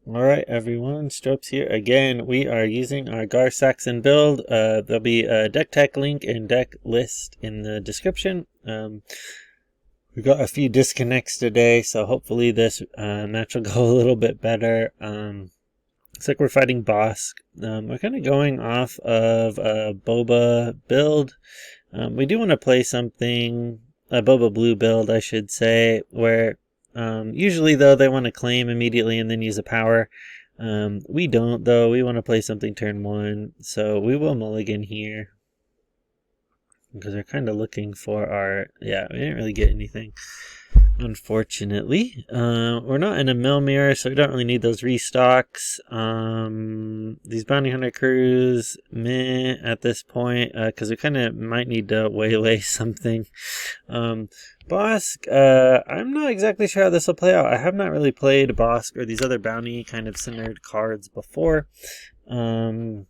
Alright everyone, Stropes here. Again, we are using our Gar Saxon build. There'll be a deck tech link and deck list in the description. We got a few disconnects today, so hopefully this match will go a little bit better. It's like we're fighting Bossk. We're kind of going off of a Boba build. We do want to play something, a Boba Blue build I should say, where usually, though, they want to claim immediately and then use a power. We don't, though. We want to play something turn 1, so we will mulligan here. Because we're kind of looking for our... Yeah, we didn't really get anything, unfortunately. We're not in a mill mirror, so we don't really need those restocks. These bounty hunter crews, meh, at this point, because we kind of might need to waylay something. Bossk, I'm not exactly sure how this will play out. I have not really played Bossk or these other bounty kind of centered cards before. He'll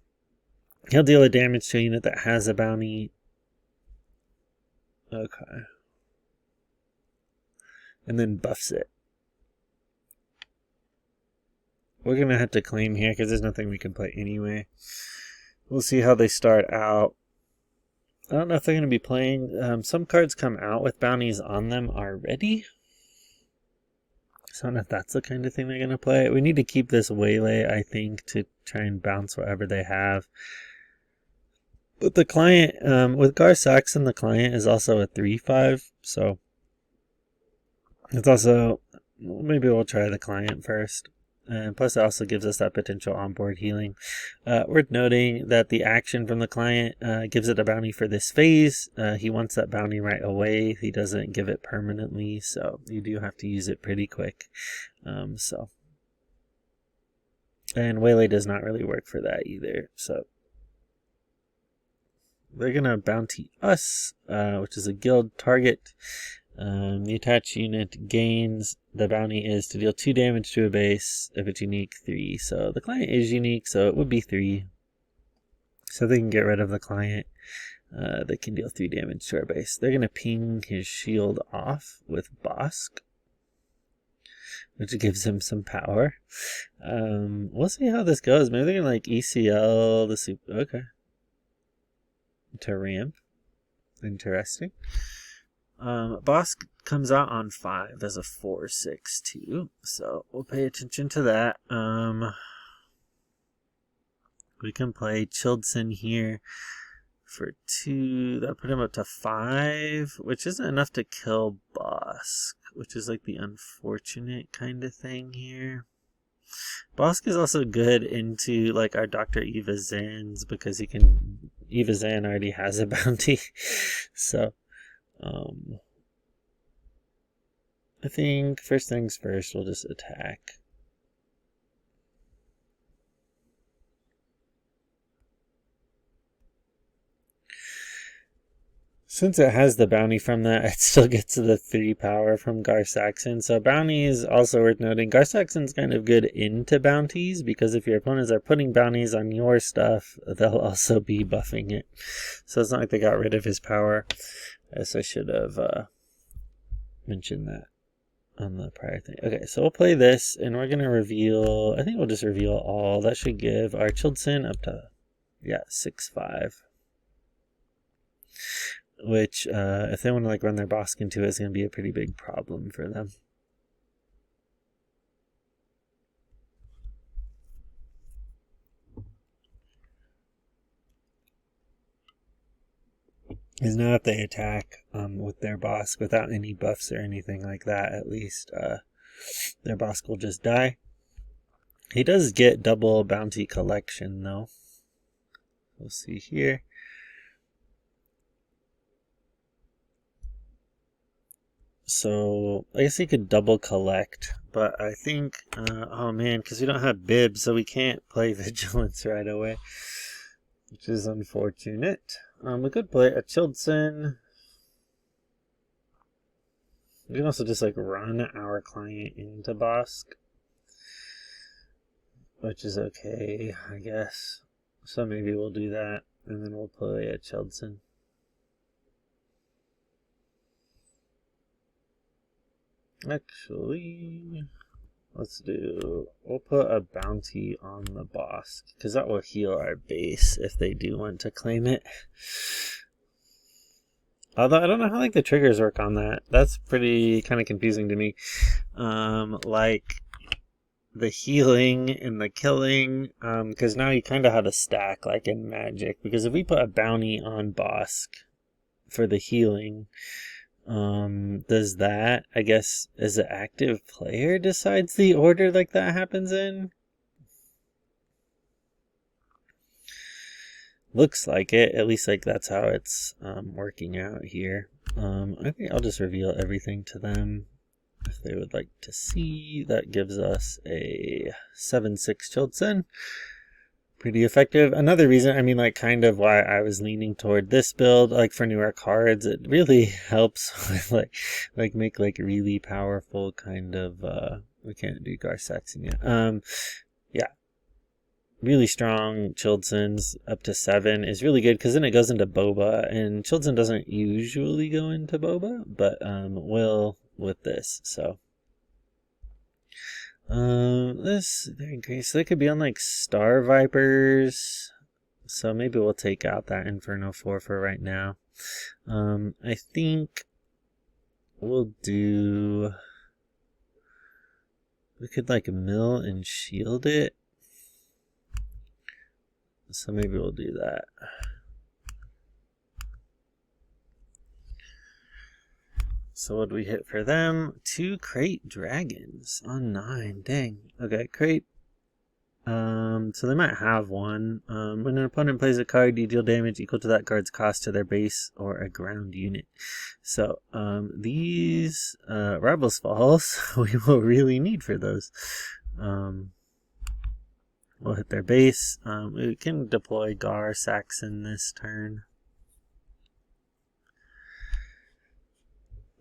deal a damage to a unit that has a bounty. Okay. And then buffs it. We're going to have to claim here because there's nothing we can play anyway. We'll see how they start out. I don't know if they're going to be playing. Some cards come out with bounties on them already. So I don't know if that's the kind of thing they're going to play. We need to keep this waylay, I think, to try and bounce whatever they have. But the client, with Gar Saxon, the client is also a 3/5. So it's also, maybe we'll try the client first. And plus it also gives us that potential onboard healing. Worth noting that the action from the client gives it a bounty for this phase. He wants that bounty right away. He doesn't give it permanently, so you do have to use it pretty quick. And Waylay does not really work for that either. So they're going to bounty us, which is a guild target. The attached unit gains, the bounty is to deal 2 damage to a base. If it's unique, 3. So the client is unique, so it would be 3. So they can get rid of the client. They can deal 3 damage to our base. They're going to ping his shield off with Bossk, which gives him some power. We'll see how this goes. Maybe they're going to like ECL the super. Okay. To ramp. Interesting. Bossk comes out on 5 as a 4/6/2, so we'll pay attention to that. We can play Childson here for 2. That'll put him up to 5, which isn't enough to kill Bossk, which is like the unfortunate kind of thing here. Bossk is also good into like our Dr. Eva Zans because he can... Eva Zan already has a bounty, so... I think first things first, we'll just attack. Since it has the bounty from that, it still gets the 3 power from Gar Saxon. So bounties, also worth noting, Gar Saxon's kind of good into bounties, because if your opponents are putting bounties on your stuff, they'll also be buffing it. So it's not like they got rid of his power. As I should have mentioned that on the prior thing. Okay, so we'll play this, and we're going to reveal... I think we'll just reveal all. That should give our Childson up to, yeah, 6/5. Which, if they want to like run their Bossk into it, is going to be a pretty big problem for them. Is now if they attack with their Bossk without any buffs or anything like that, at least their Bossk will just die. He does get double bounty collection though. We'll see here. So I guess he could double collect, but I think, oh man, because we don't have bibs, so we can't play Vigilance right away, which is unfortunate. We could play a Childson. We can also just like run our client into Bossk, which is okay, I guess. So maybe we'll do that, and then we'll play a Childson. Actually, we'll put a bounty on the Bossk, because that will heal our base if they do want to claim it. Although I don't know how like the triggers work on that. That's pretty kind of confusing to me. Like the healing and the killing, because now you kind of have a stack like in Magic. Because if we put a bounty on Bossk for the healing, does that, I guess, as an active player decides the order like that happens in? Looks like it, at least like that's how it's working out here. I think I'll just reveal everything to them if they would like to see. That gives us a 7/6 Chilton. Pretty effective. Another reason, I mean, like, kind of why I was leaning toward this build, like, for newer cards, it really helps with, like, make, like, really powerful kind of, we can't do Gar Saxon yet. Yeah. Really strong Chiltons up to 7 is really good, because then it goes into Boba, and Chilton doesn't usually go into Boba, but, will with this, so. This very great. So they could be on like Star Vipers. So maybe we'll take out that Inferno 4 for right now. I think we'll do. We could like mill and shield it. So maybe we'll do that. So what do we hit for them? 2 Crate Dragons on 9. Dang. Okay, Crate. So they might have one. When an opponent plays a card, you deal damage equal to that card's cost to their base or a ground unit. So these Rebels Falls we will really need for those. We'll hit their base. We can deploy Gar Saxon this turn.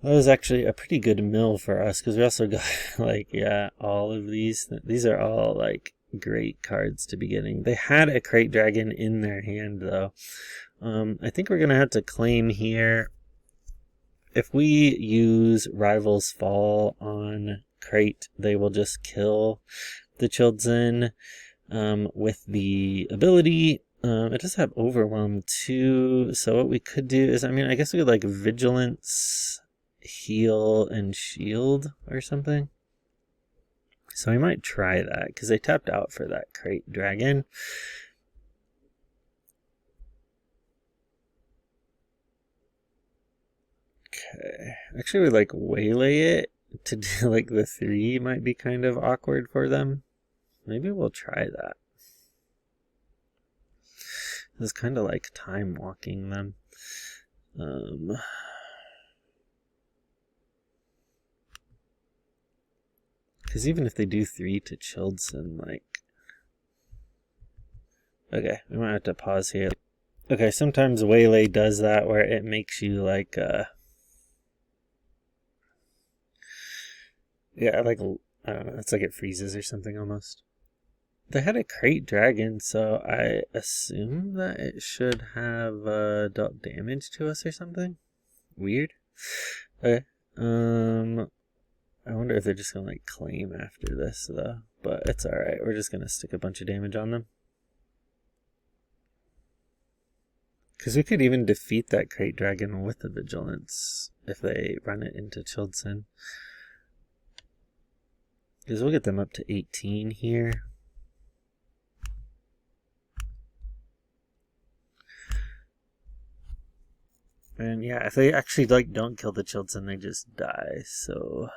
That was actually a pretty good mill for us, because we also got, like, yeah, all of these. These are all, like, great cards to be getting. They had a Crate Dragon in their hand, though. I think we're going to have to claim here. If we use Rival's Fall on Crate, they will just kill the Children with the ability. It does have Overwhelm, too. So what we could do is, I mean, I guess we could, like, Vigilance, heal, and shield or something. So we might try that, because they tapped out for that Crate Dragon. Okay. Actually, we like waylay it to do like the 3 might be kind of awkward for them. Maybe we'll try that. It's kind of like time walking them. Because even if they do 3 to Childson, like... Okay, we might have to pause here. Okay, sometimes Waylay does that where it makes you like... Yeah, like, I don't know, it's like it freezes or something almost. They had a Crate Dragon, so I assume that it should have dealt damage to us or something. Weird. Okay. I wonder if they're just gonna like claim after this though, but it's alright. We're just gonna stick a bunch of damage on them. Because we could even defeat that Crate Dragon with the Vigilance if they run it into Childson. Because we'll get them up to 18 here. And yeah, if they actually like don't kill the Childson, they just die, so...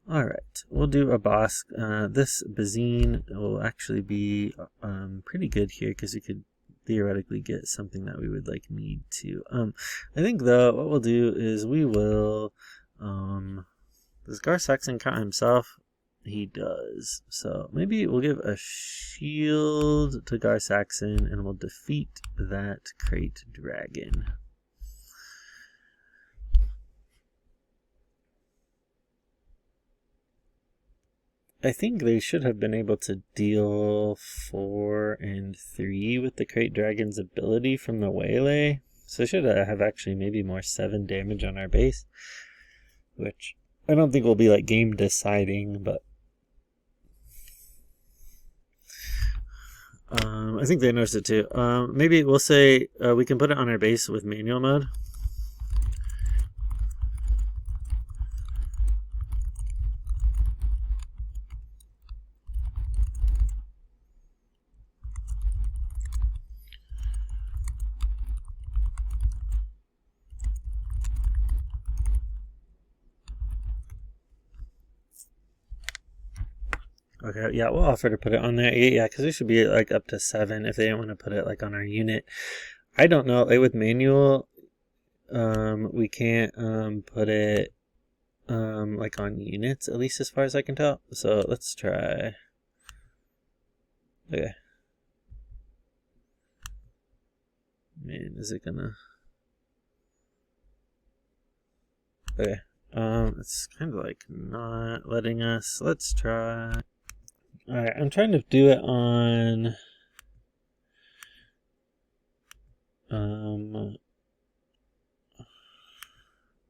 Alright, we'll do a Bossk. This Bazine will actually be pretty good here, because we could theoretically get something that we would like need to. I think though, what we'll do is we will... does Gar Saxon count himself? He does. So maybe we'll give a shield to Gar Saxon, and we'll defeat that Crate Dragon. I think they should have been able to deal 4 and 3 with the Crate Dragon's ability from the Waylay. So should have actually maybe more 7 damage on our base, which I don't think will be like game deciding, but I think they noticed it too. Maybe we'll say we can put it on our base with manual mode. Okay, yeah, we'll offer to put it on there. Yeah, because we should be like up to 7 if they don't want to put it like on our unit. I don't know. Like with manual, we can't put it like on units, at least as far as I can tell. So let's try. Okay. Man, is it gonna? Okay. It's kind of like not letting us. Let's try. Alright, I'm trying to do it on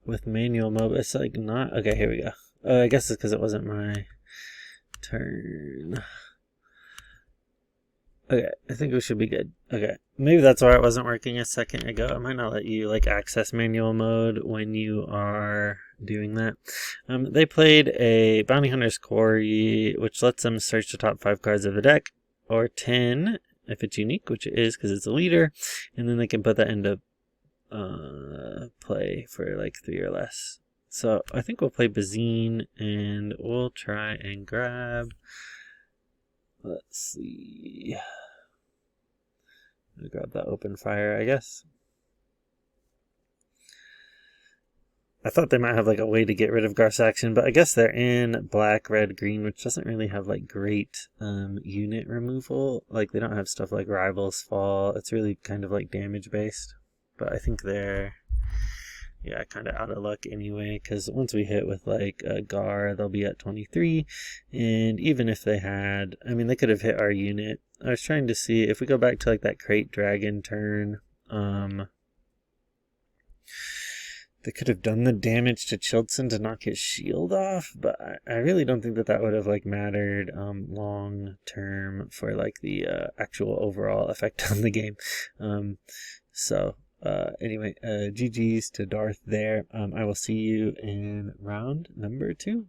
with manual mode. It's like not okay. Here we go. I guess it's because it wasn't my turn. Okay, I think we should be good. Okay, maybe that's why it wasn't working a second ago. I might not let you like access manual mode when you are doing that. They played a Bounty Hunter's Quarry, which lets them search the top 5 cards of the deck, or 10 if it's unique, which it is because it's a leader, and then they can put that into play for like 3 or less. So I think we'll play Bazine, and we'll try and grab. Let's see. I'll grab that open fire, I guess. I thought they might have like a way to get rid of Gar Saxon, but I guess they're in black, red, green, which doesn't really have like great unit removal. Like they don't have stuff like Rivals Fall. It's really kind of like damage based. But I think they're, yeah, kind of out of luck anyway, because once we hit with like Gar, they'll be at 23. And even if they had, I mean, they could have hit our unit. I was trying to see if we go back to like that Crate Dragon turn, they could have done the damage to Chilton to knock his shield off, but I really don't think that that would have like mattered long term for like the actual overall effect on the game. Anyway, GG's to Darth there. I will see you in round number 2.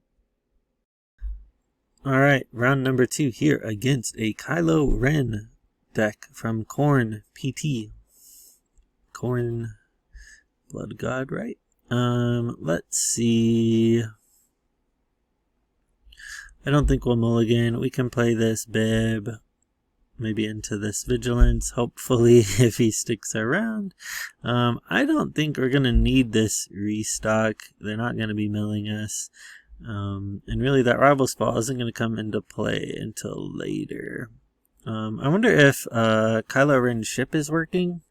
Alright, round number 2 here against a Kylo Ren deck from Korn PT. Korn Blood God, right? Let's see. I don't think we'll mulligan. We can play this Bib. Maybe into this Vigilance, hopefully, if he sticks around. I don't think we're going to need this restock. They're not going to be milling us. And really, that Rival's Fall isn't going to come into play until later. I wonder if Kylo Ren's ship is working.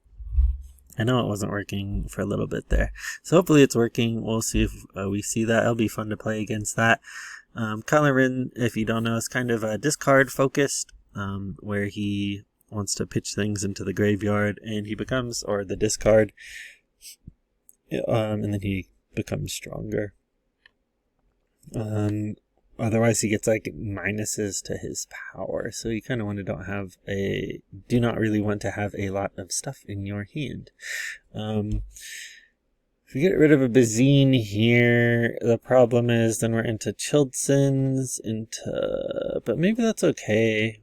I know it wasn't working for a little bit there. So hopefully it's working. We'll see if we see that. It'll be fun to play against that. Kylo Ren, if you don't know, is kind of discard focused. Where he wants to pitch things into the graveyard, and he becomes, or the discard, and then he becomes stronger. Otherwise he gets like minuses to his power, so you kind of do not really want to have a lot of stuff in your hand. If we get rid of a Bazine here, the problem is then we're into Childsons, but maybe that's okay.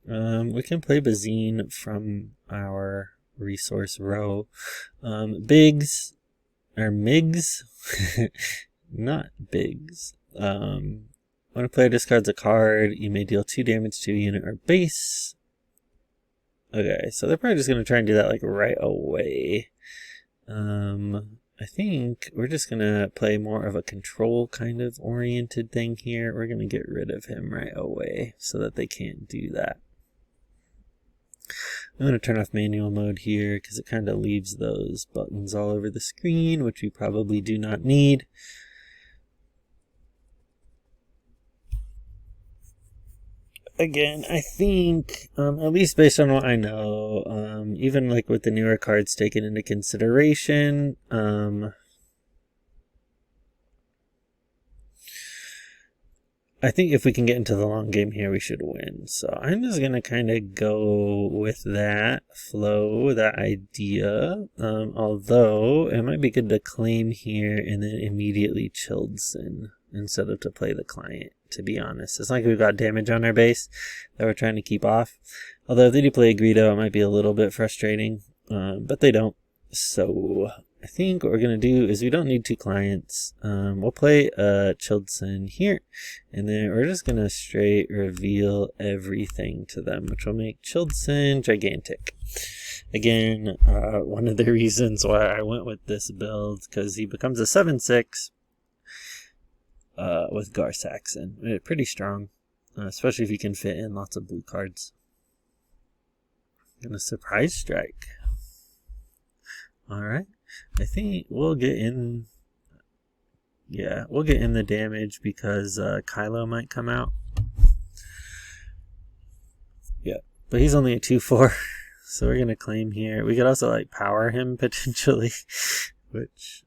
We can play Bazine from our resource row. Biggs, or Migs, not Biggs. When a player discards a card, you may deal 2 damage to a unit or base. Okay, so they're probably just going to try and do that like right away. I think we're just going to play more of a control kind of oriented thing here. We're going to get rid of him right away so that they can't do that. I'm going to turn off manual mode here because it kind of leaves those buttons all over the screen, which we probably do not need. again, I think, at least based on what I know, even like with the newer cards taken into consideration, I think if we can get into the long game here, we should win. So I'm just going to kind of go with that flow, that idea. Although it might be good to claim here and then immediately Childson instead of to play the client, to be honest. It's not like we've got damage on our base that we're trying to keep off. Although if they do play a Greedo, it might be a little bit frustrating, but they don't. So I think what we're going to do is we don't need two clients. We'll play Childson here, and then we're just going to straight reveal everything to them, which will make Childson gigantic. Again, one of the reasons why I went with this build, because he becomes a 7/6 with Gar Saxon. Pretty strong, especially if you can fit in lots of blue cards. Gonna surprise strike. Alright, I think we'll get in. Yeah, we'll get in the damage because Kylo might come out. Yeah, but he's only a 2/4, so we're gonna claim here. We could also like power him potentially, which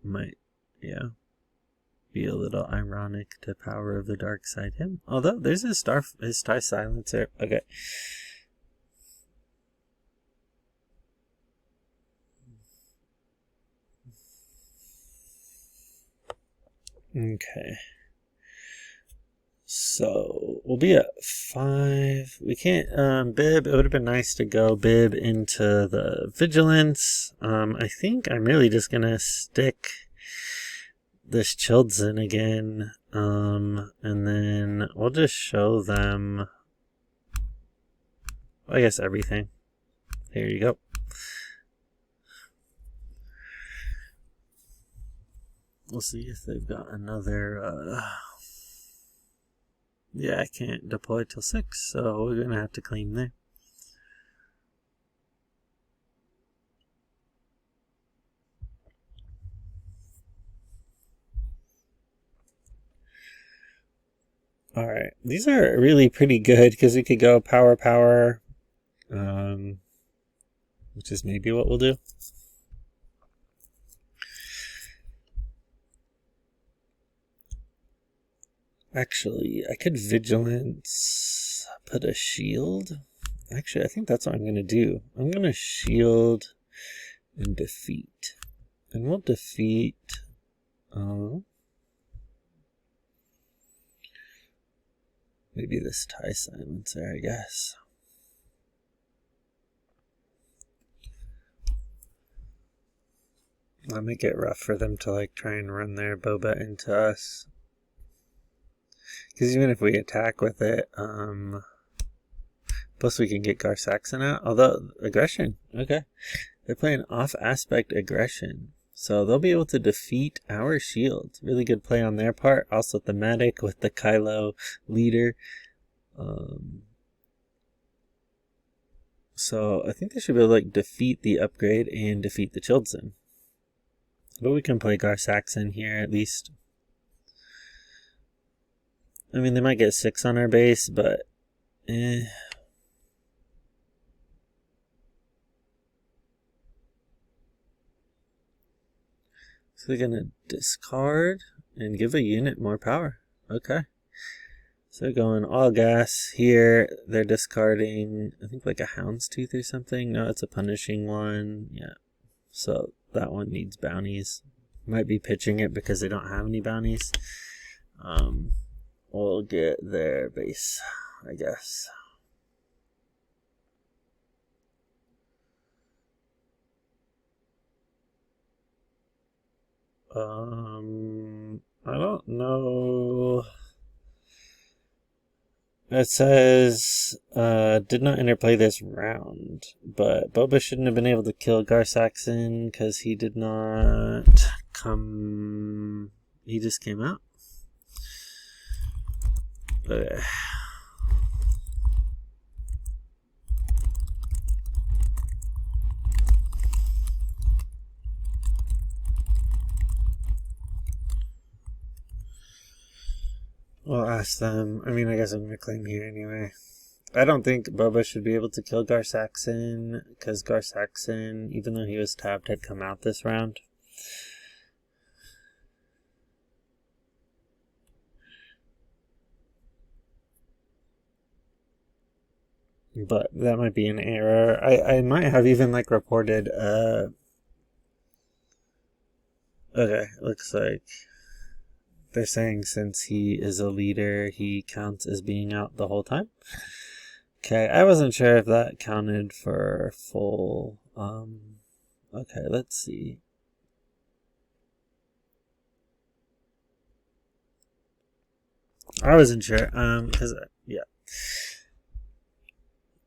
might, yeah, be a little ironic to power of the dark side him. Although there's his TIE silencer. Okay. Okay. So we'll be at 5. We can't bib. It would have been nice to go bib into the vigilance. I think I'm really just gonna stick this Childson again. And then we'll just show them, I guess, everything. There you go. We'll see if they've got another, yeah, I can't deploy till 6, so we're gonna have to claim there. Alright, these are really pretty good because we could go power, which is maybe what we'll do. Actually, I could vigilance, put a shield. Actually, I think that's what I'm going to do. I'm going to shield and defeat. And we'll defeat... maybe this TIE silencer, I guess. I'll make it rough for them to like try and run their Boba into us. Because even if we attack with it, plus we can get Gar Saxon out. Although, aggression. Okay. They're playing off-aspect aggression. So they'll be able to defeat our shield. Really good play on their part. Also thematic with the Kylo leader. So I think they should be able to like defeat the upgrade and defeat the Childson. But we can play Gar Saxon here at least. I mean, they might get 6 on our base, but So they're gonna discard and give a unit more power. Okay. So they're going all gas here. They're discarding, I think, like a Houndstooth or something. No, it's a punishing one. Yeah. So that one needs bounties. Might be pitching it because they don't have any bounties. We'll get their base, I guess. I don't know. It says, did not interplay this round, but Boba shouldn't have been able to kill Gar Saxon because he did not come, he just came out. Okay. We'll ask them. I mean, I guess I'm going to claim here anyway. I don't think Boba should be able to kill Gar Saxon, because Gar Saxon, even though he was tapped, had come out this round. But that might be an error. I might have even like reported okay, looks like they're saying since he is a leader, he counts as being out the whole time. Okay, I wasn't sure if that counted for full okay, let's see. I wasn't sure because yeah.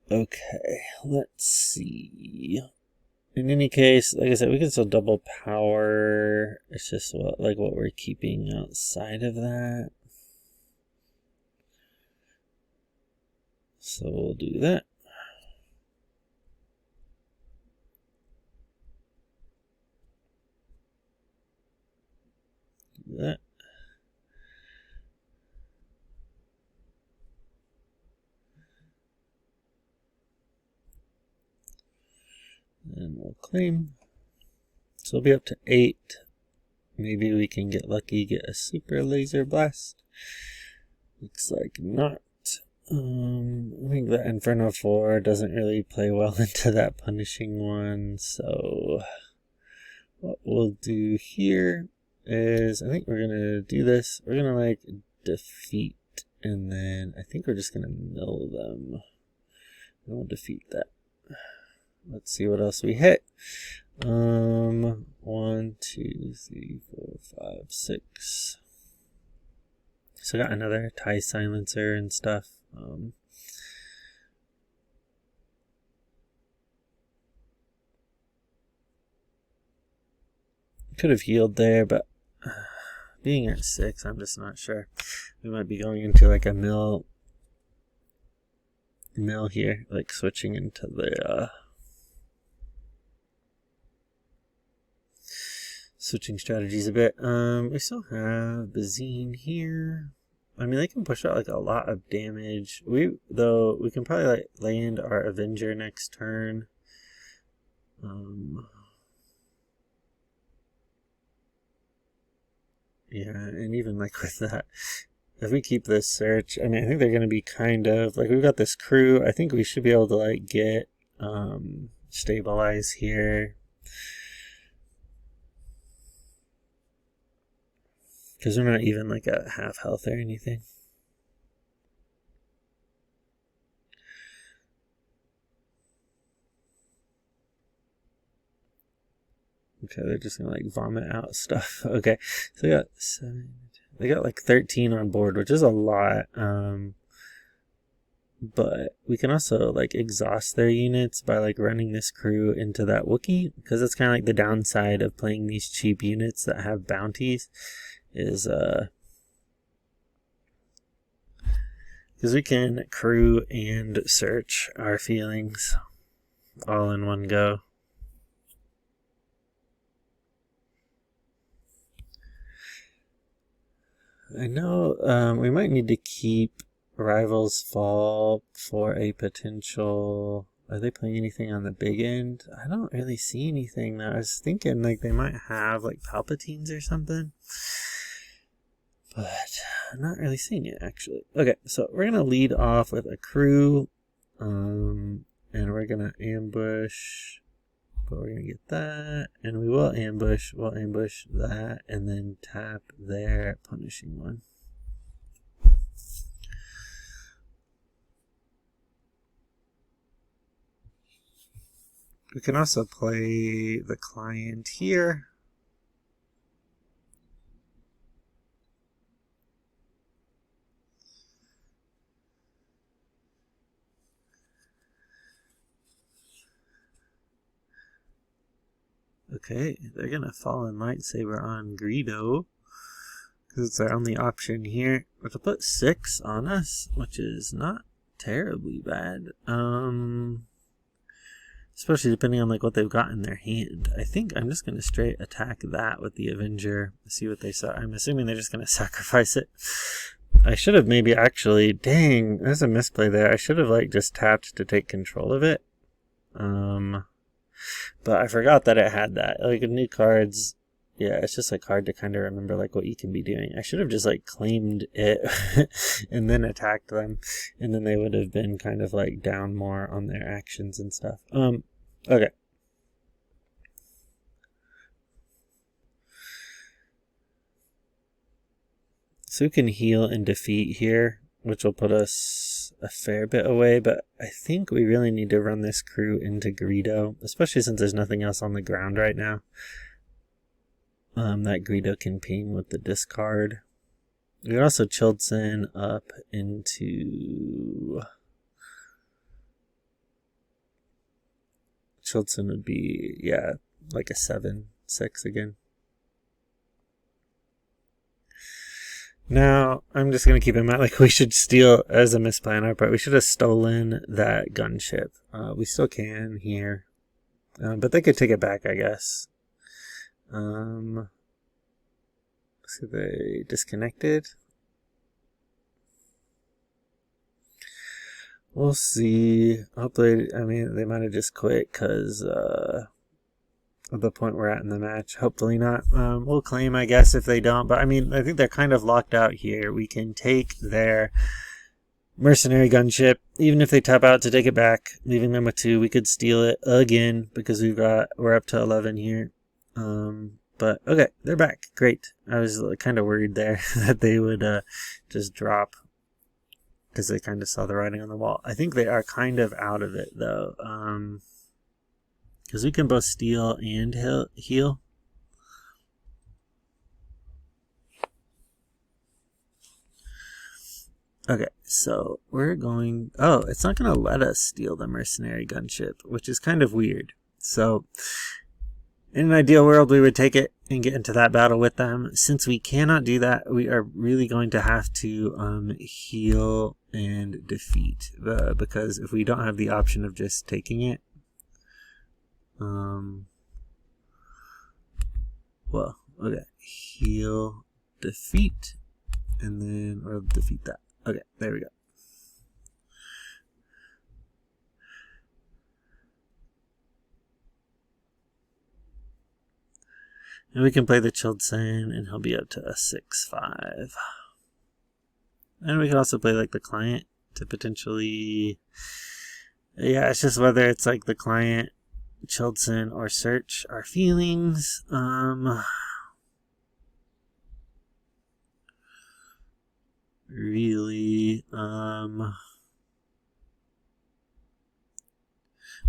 Okay, let's see. In any case, like I said, we can still double power. It's just what we're keeping outside of that. So we'll do that. Do that. And we'll claim. So we'll be up to 8. Maybe we can get lucky, get a super laser blast. Looks like not. I think the Inferno 4 doesn't really play well into that punishing one. So what we'll do here is, I think we're going to do this. We're going to like defeat, and then I think we're just going to mill them. And we'll defeat that. Let's see what else we hit. 1, 2, 3, 4, 5, 6. So I got another TIE silencer and stuff. Could have healed there, but being at 6, I'm just not sure. We might be going into like a mill here, like switching into the switching strategies a bit. We still have Bazine here. I mean, they can push out like a lot of damage. We can probably like land our Avenger next turn. Yeah, and even like with that, if we keep this search, I mean, I think they're going to be kind of like, we've got this crew. I think we should be able to like get stabilize here. Because we're not even like at half health or anything. Okay, they're just gonna like vomit out stuff. Okay, so they got 7. They got like 13 on board, which is a lot. But we can also like exhaust their units by like running this crew into that Wookiee, because that's kind of like the downside of playing these cheap units that have bounties. Is because we can crew and search our feelings all in one go. I know we might need to keep Rivals Fall for a potential. Are they playing anything on the big end? I don't really see anything though. I was thinking like they might have like Palpatines or something, but I'm not really seeing it actually. Okay, so we're gonna lead off with a crew, and we're gonna ambush, but we're gonna get that, and we will ambush. We'll ambush that, and then tap their punishing one. We can also play the client here. Okay, they're gonna Fallen Lightsaber on Greedo, because it's our only option here. But to put 6 on us, which is not terribly bad. Especially depending on like what they've got in their hand. I think I'm just gonna straight attack that with the Avenger. See what they saw. I'm assuming they're just gonna sacrifice it. I should have maybe actually, dang, there's a misplay there. I should have like just tapped to take control of it. But I forgot that it had that. Like new cards, yeah, it's just like hard to kind of remember like what you can be doing. I should have just like claimed it and then attacked them, and then they would have been kind of like down more on their actions and stuff. Okay. So we can heal and defeat here, which will put us a fair bit away, but I think we really need to run this crew into Greedo, especially since there's nothing else on the ground right now. That Greedo can ping with the discard. We can also Childson up into... Childson would be, yeah, like a 7/6 again. Now, I'm just going to keep in mind, like, we should steal, as a misplay on our part, we should have stolen that gunship. We still can here. But they could take it back, I guess. So they disconnected. We'll see. Hopefully, I mean, they might have just quit because of the point we're at in the match. Hopefully not. We'll claim, I guess, if they don't. But I mean, I think they're kind of locked out here. We can take their mercenary gunship, even if they tap out to take it back, leaving them with 2. We could steal it again because we're up to 11 here. But okay, they're back. Great. I was kind of worried there that they would just drop because they kind of saw the writing on the wall. I think they are kind of out of it though. Because we can both steal and heal. Okay, so we're going... Oh, it's not going to let us steal the mercenary gunship, which is kind of weird. So, in an ideal world, we would take it and get into that battle with them. Since we cannot do that, we are really going to have to heal and defeat. Because if we don't have the option of just taking it, well, okay, heal, defeat, and then, or defeat that. Okay, there we go. And we can play the Childson, and he'll be up to a 6/5. And we can also play like the client to potentially, yeah, it's just whether it's like the client, Childson, or search our feelings. Really,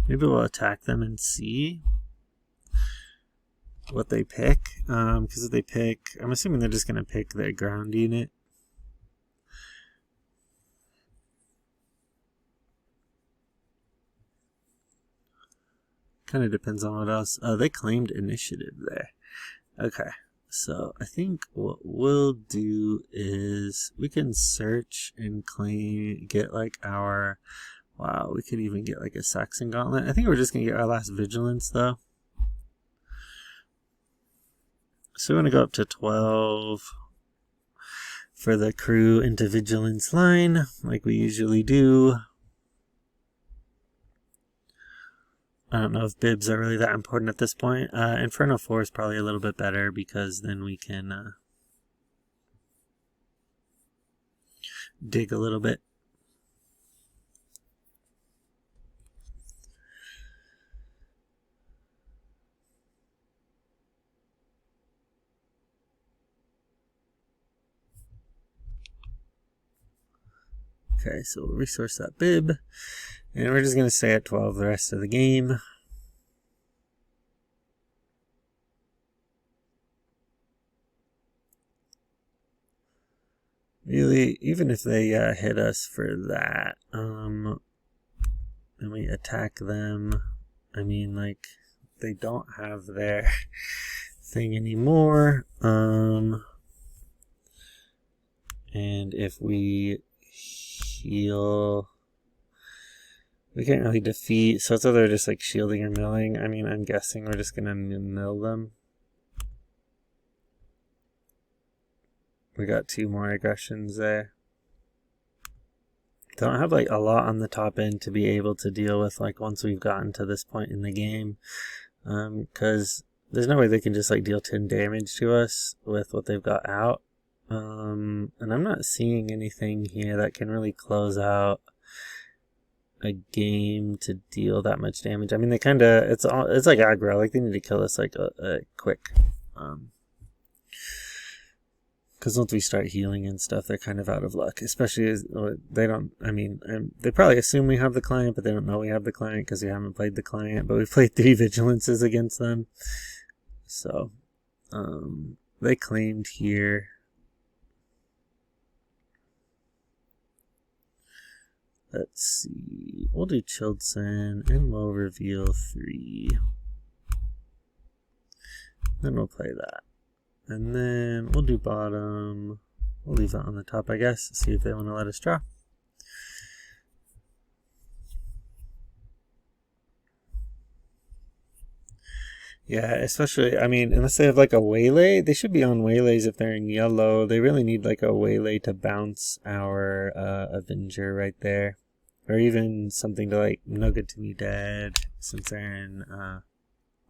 maybe we'll attack them and see what they pick. Because if they pick, I'm assuming they're just going to pick their ground unit. Kind of depends on what else. Oh, they claimed initiative there. Okay, so I think what we'll do is we can search and claim, get like our, wow, we could even get like a Saxon Gauntlet. I think we're just going to get our last Vigilance though. So we're going to go up to 12 for the crew into Vigilance line, like we usually do. I don't know if bibs are really that important at this point. Inferno 4 is probably a little bit better because then we can dig a little bit. Okay, so we'll resource that bib. And we're just going to stay at 12 the rest of the game. Really, even if they hit us for that, and we attack them, I mean, like, they don't have their thing anymore. And if we heal... We can't really defeat, so it's either just like shielding or milling. I mean, I'm guessing we're just gonna mill them. We got 2 more aggressions there. don't have like a lot on the top end to be able to deal with like once we've gotten to this point in the game, because there's no way they can just like deal 10 damage to us with what they've got out. And I'm not seeing anything here that can really close out a game to deal that much damage. I mean, they kind of, it's like aggro, like they need to kill us like a quick, because once we start healing and stuff, they're kind of out of luck, especially as they don't, I mean, they probably assume we have the client, but they don't know we have the client because we haven't played the client, but we've played 3 vigilances against them. So they claimed here. Let's see, we'll do Childson and we'll reveal 3. Then we'll play that. And then we'll do bottom. We'll leave that on the top, I guess. See if they want to let us draw. Yeah, especially, I mean, unless they have like a waylay, they should be on waylays if they're in yellow. They really need like a waylay to bounce our Avenger right there. Or even something to like No Good To Me Dead, since they're in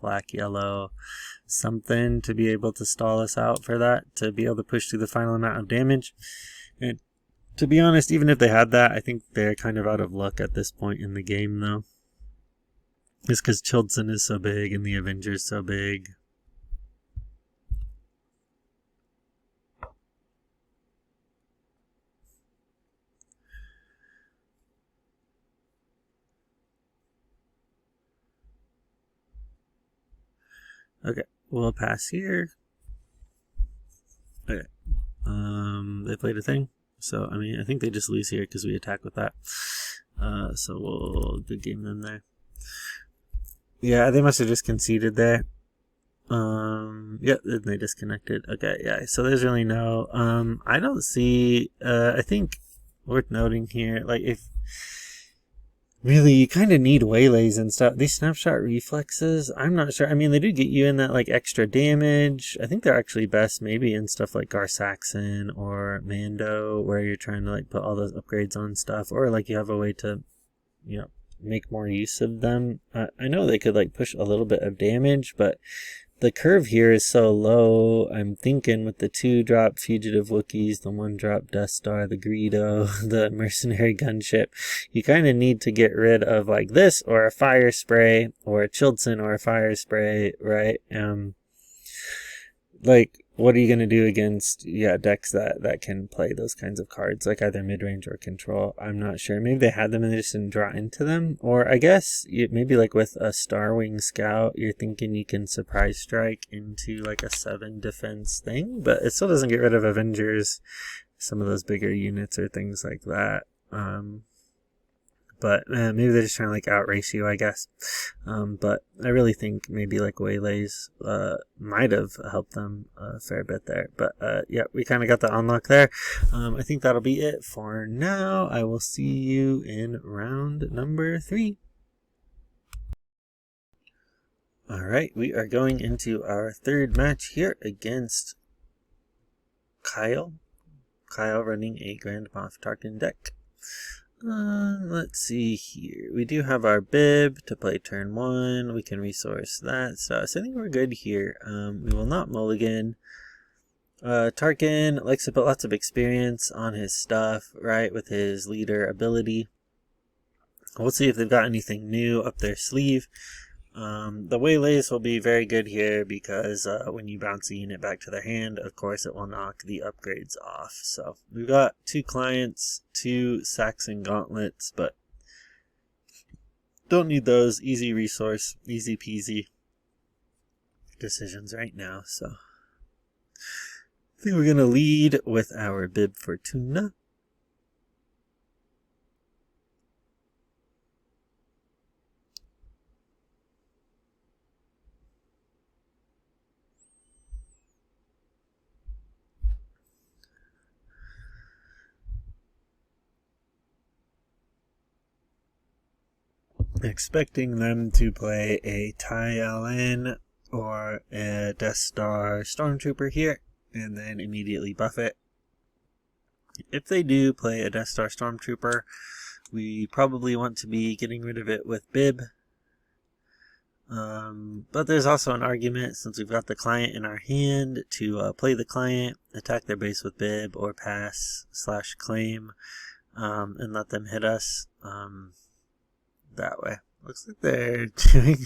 black, yellow. Something to be able to stall us out for that, to be able to push through the final amount of damage. And to be honest, even if they had that, I think they're kind of out of luck at this point in the game though. It's because Childson is so big and the Avenger's so big. Okay, we'll pass here. Okay. They played a thing. So, I mean, I think they just lose here because we attack with that. So we'll good game them there. Yeah, they must have just conceded there. Yeah, they disconnected. Okay, yeah. So there's really no I don't see I think worth noting here, like if really you kind of need waylays and stuff. These snapshot reflexes, I'm not sure. I mean, they do get you in that like extra damage. I think they're actually best maybe in stuff like Gar Saxon or Mando, where you're trying to like put all those upgrades on stuff, or like you have a way to, you know, make more use of them. I know they could like push a little bit of damage, but the curve here is so low. I'm thinking with the 2-drop Fugitive Wookiees, the 1-drop Death Star, the Greedo, the Mercenary Gunship, you kind of need to get rid of like this, or a Fire Spray, or a Childson, or a Fire Spray, right? Like, what are you going to do against, decks that can play those kinds of cards, like either mid-range or control? I'm not sure. Maybe they had them and they just didn't draw into them. Or I guess maybe like with a Starwing Scout, you're thinking you can surprise strike into like a 7 defense thing, but it still doesn't get rid of Avengers, some of those bigger units or things like that. But maybe they're just trying to like outrace you, I guess. But I really think maybe like waylays might have helped them a fair bit there. But yeah, we kind of got the unlock there. I think that'll be it for now. I will see you in round number 3. Alright, we are going into our 3rd match here against Kyle. Kyle running a Grand Moff Tarkin deck. Let's see here. We do have our bib to play turn 1. We can resource that. So I think we're good here. We will not mulligan. Tarkin likes to put lots of experience on his stuff, right, with his leader ability. We'll see if they've got anything new up their sleeve. The waylays will be very good here because when you bounce a unit back to their hand, of course it will knock the upgrades off. So we've got 2 clients, 2 Saxon gauntlets, but don't need those. Easy resource, easy peasy decisions right now. So I think we're going to lead with our Bib Fortuna. Expecting them to play a TIE LN or a Death Star Stormtrooper here, and then immediately buff it. If they do play a Death Star Stormtrooper, we probably want to be getting rid of it with Bib. But there's also an argument, since we've got the client in our hand, to play the client, attack their base with Bib, or pass/claim, and let them hit us that way. Looks like they're doing...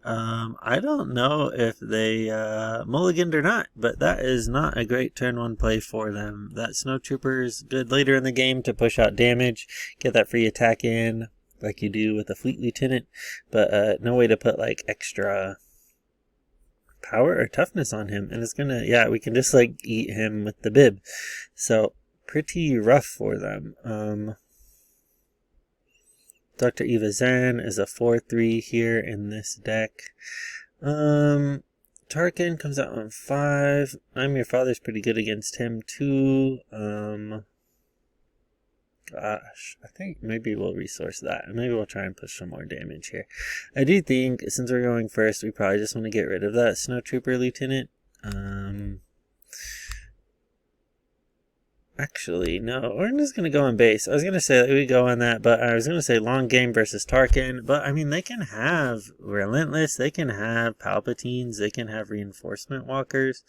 I don't know if they mulliganed or not, but that is not a great turn 1 play for them. That Snowtrooper is good later in the game to push out damage, get that free attack in, like you do with a Fleet Lieutenant, but no way to put like extra power or toughness on him. And it's gonna, yeah, we can just like eat him with the Bib. So pretty rough for them. Dr. Eva Zan is a 4/3 here in this deck. Tarkin comes out on 5. I'm Your Father's pretty good against him too. Gosh, I think maybe we'll resource that. Maybe we'll try and push some more damage here. I do think, since we're going first, we probably just want to get rid of that Snowtrooper Lieutenant. Actually, no, we're just going to go on base. I was going to say that we go on that, but I was going to say long game versus Tarkin. But, I mean, they can have Relentless. They can have Palpatines. They can have Reinforcement Walkers.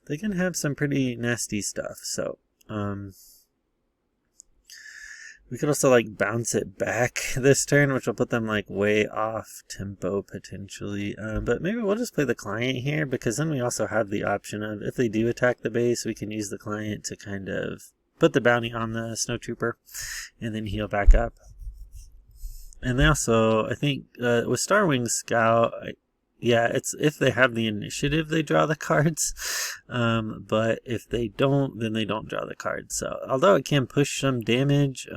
They can have some pretty nasty stuff. So, we could also, like, bounce it back this turn, which will put them, like, way off tempo, potentially. But maybe we'll just play the client here, because then we also have the option of, if they do attack the base, we can use the client to kind of put the bounty on the Snowtrooper, and then heal back up. And they also, I think, with Star Wing Scout... yeah, it's if they have the initiative, they draw the cards. But if they don't, then they don't draw the cards. So, although it can push some damage,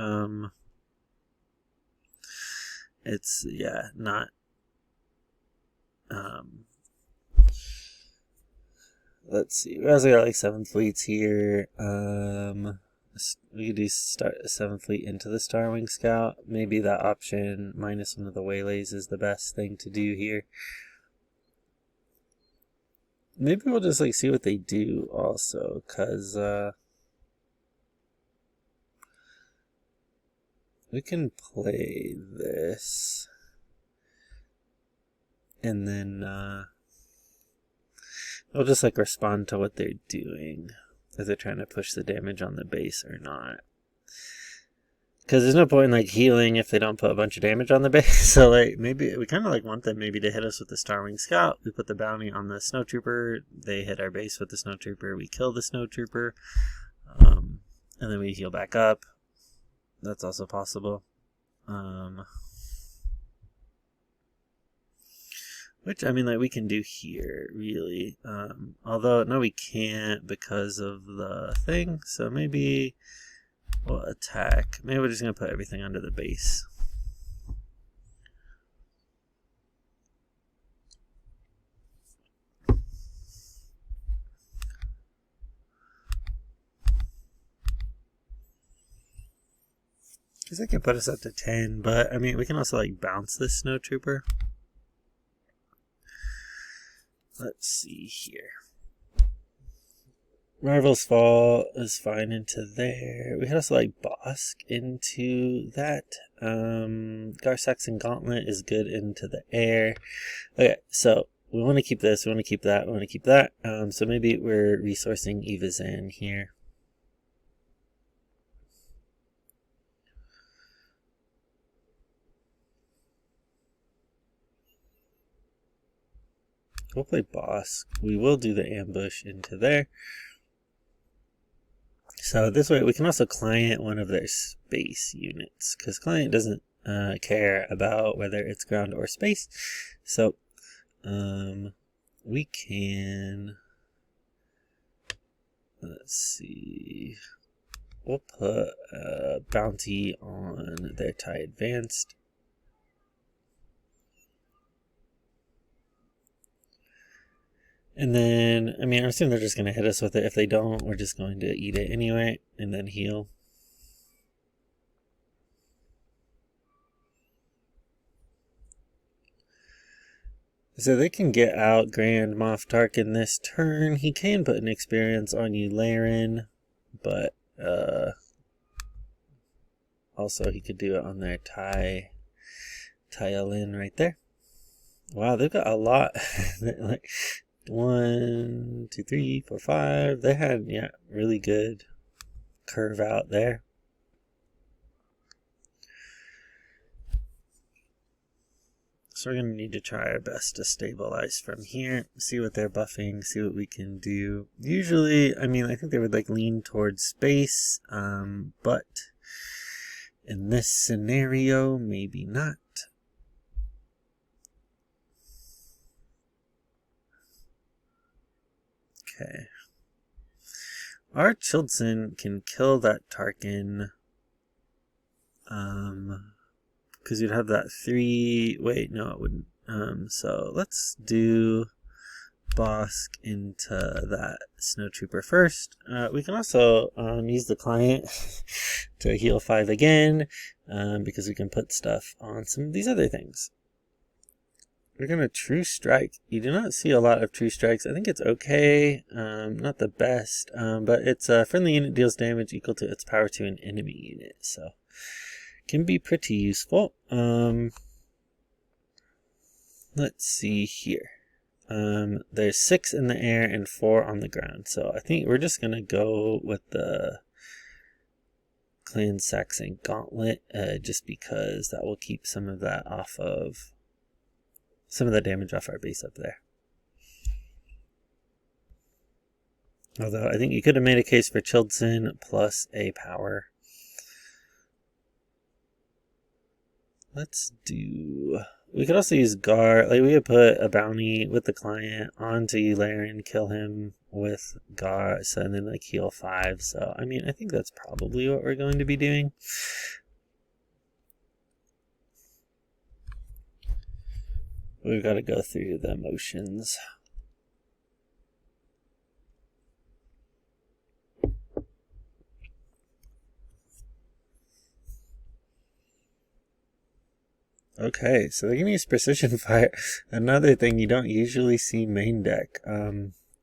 it's, yeah, not... let's see. We also got like 7 fleets here. We could do start a 7th fleet into the Star Wing Scout. Maybe that option minus one of the waylays is the best thing to do here. Maybe we'll just like see what they do also, because we can play this and then we'll just like respond to what they're doing, if they're trying to push the damage on the base or not. Because there's no point in like healing if they don't put a bunch of damage on the base. So like maybe we kind of like want them maybe to hit us with the Star Wing Scout. We put the bounty on the Snowtrooper. They hit our base with the Snowtrooper. We kill the Snowtrooper. And then we heal back up. That's also possible. Which, I mean, like, we can do here, really. Although, no, we can't because of the thing. So maybe we'll attack. Maybe we're just going to put everything under the base. Because that can put us up to 10, but, I mean, we can also, like, bounce this Snowtrooper. Let's see here. Marvel's Fall is fine into there. We can also like Bossk into that. Gar Saxon Gauntlet is good into the air. Okay, so we want to keep this, we want to keep that, we want to keep that. So maybe we're resourcing Eva Zan here. We'll play Bossk. We will do the ambush into there. So this way we can also client one of their space units, because client doesn't care about whether it's ground or space. So we can, let's see, we'll put a bounty on their TIE Advanced. And then, I mean, I assume they're just going to hit us with it. If they don't, we're just going to eat it anyway and then heal. So they can get out Grand Moff Tarkin this turn. He can put an experience on you, Laren, but Also, he could do it on their Tyalin right there. Wow, they've got a lot. Like 1, 2, 3, 4, 5. They had, yeah, really good curve out there. So we're going to need to try our best to stabilize from here, see what they're buffing, see what we can do. Usually, I mean, I think they would like lean towards space, but in this scenario, maybe not. Okay. Our Childson can kill that Tarkin. Because you'd have that 3... Wait, no, it wouldn't. So let's do Bossk into that Snowtrooper first. We can also use the client to heal 5 again, because we can put stuff on some of these other things. We're going to True Strike. You do not see a lot of True Strikes. I think it's okay. Not the best, but it's a friendly unit deals damage equal to its power to an enemy unit. So can be pretty useful. Let's see here. There's 6 in the air and 4 on the ground. So I think we're just going to go with the Gar Saxon Gauntlet, just because that will keep some of that off of... some of that damage off our base up there. Although I think you could have made a case for Childson plus a power. Let's do... We could also use Gar. Like, we could put a bounty with the client onto Yularen, kill him with Gar, so, and then like heal 5. So, I mean, I think that's probably what we're going to be doing. We've got to go through the motions. Okay, so they're going to use Precision Fire. Another thing you don't usually see main deck.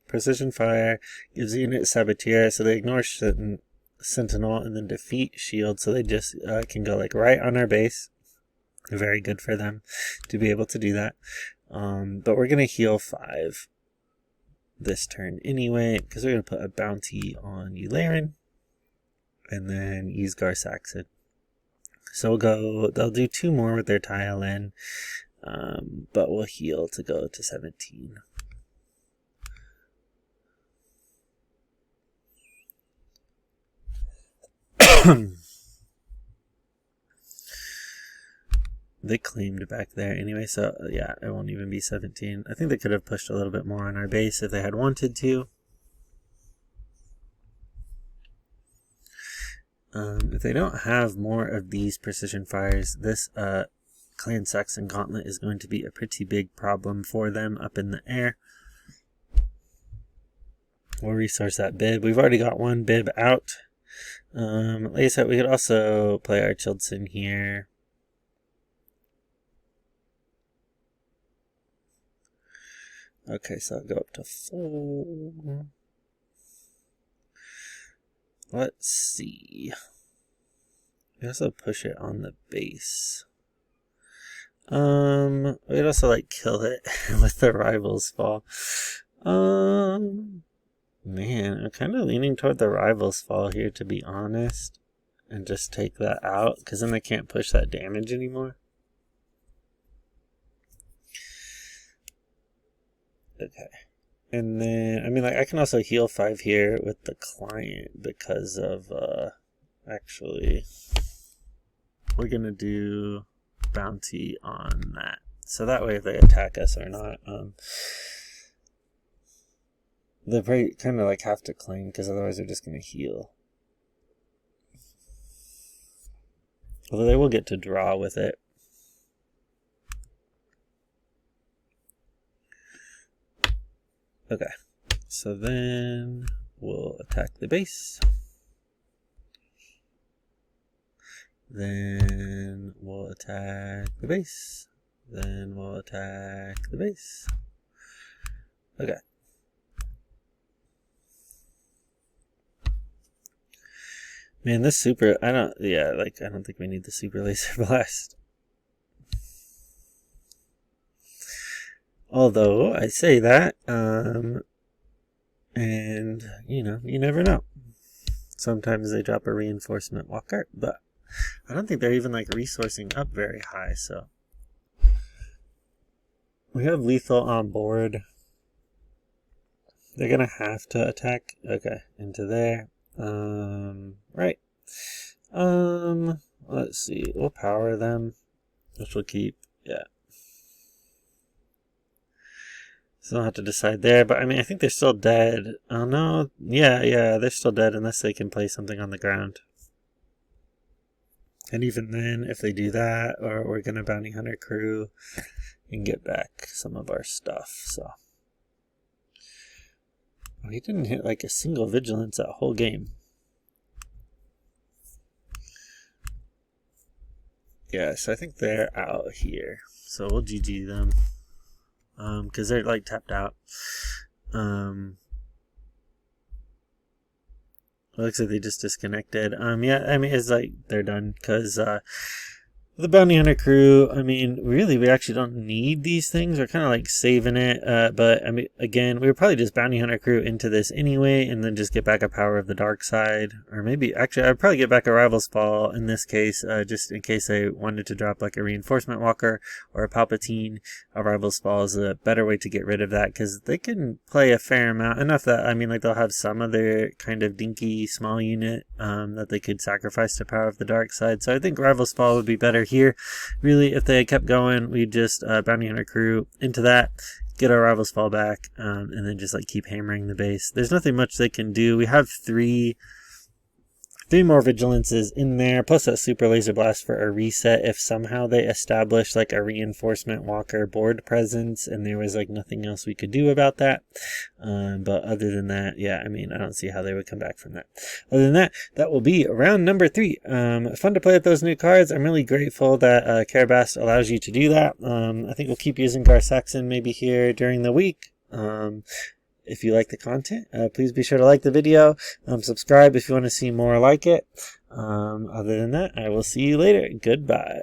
Precision Fire gives the unit Saboteur, so they ignore Sentinel and then defeat Shield, so they just can go like right on our base. Very good for them to be able to do that. But we're going to heal 5 this turn anyway, because we're going to put a bounty on Yularen and then use Gar Saxon. So they'll do 2 more with their Tyalin, but we'll heal to go to 17. They claimed back there anyway, so yeah, it won't even be 17. I think they could have pushed a little bit more on our base if they had wanted to. If they don't have more of these precision fires, this Gar Saxon Gauntlet is going to be a pretty big problem for them up in the air. We'll resource that bib. We've already got 1 bib out. Like I said, we could also play our Childson here. Okay, so I'll go up to 4. Let's see. We also push it on the base. We'd also like kill it with the Rivals Fall. Man, I'm kind of leaning toward the Rivals Fall here, to be honest, and just take that out, because then they can't push that damage anymore. Okay. And then, I mean, like, I can also heal 5 here with the client because of, actually, we're going to do bounty on that. So that way if they attack us or not, they probably kind of like have to claim, because otherwise they're just going to heal. Although they will get to draw with it. Okay, so then we'll attack the base. Then we'll attack the base. Then we'll attack the base. Okay. Man, this super, I don't think we need the super laser blast. Although, I say that, and, you know, you never know. Sometimes they drop a reinforcement walker, but I don't think they're even, like, resourcing up very high, so. We have lethal on board. They're gonna have to attack. Okay, into there. Right. Let's see. We'll power them, which we'll keep. Yeah. So I'll have to decide there, but I mean, I think they're still dead. Oh no. Yeah, they're still dead unless they can play something on the ground. And even then, if they do that, or we're gonna bounty hunter crew and get back some of our stuff, so. Oh, he didn't hit like a single vigilance that whole game. Yeah, so I think they're out here. So we'll GG them. Because they're like tapped out. It looks like they just disconnected. Yeah, I mean, it's like they're done because the bounty hunter crew, I mean, really, we actually don't need these things. We're kind of like saving it. But I mean, again, we would probably just bounty hunter crew into this anyway, and then just get back a power of the dark side, or maybe actually, I'd probably get back a rival's fall in this case, just in case they wanted to drop like a reinforcement walker or a Palpatine. A rival's fall is a better way to get rid of that because they can play a fair amount, enough that I mean, like they'll have some of their kind of dinky small unit that they could sacrifice to power of the dark side. So I think rival's fall would be better here. Really, if they had kept going, we'd just bounty hunter crew into that, get our rival's fall back, and then just like keep hammering the base. There's nothing much they can do. We have three more vigilances in there, plus a super laser blast for a reset if somehow they establish like a reinforcement walker board presence and there was like nothing else we could do about that. But other than that, yeah, I mean, I don't see how they would come back from that. Other than that, that will be round number 3. Fun to play with those new cards. I'm really grateful that Karabast allows you to do that. I think we'll keep using Gar Saxon maybe here during the week. If you like the content, please be sure to like the video, subscribe if you want to see more like it. Other than that, I will see you later. Goodbye.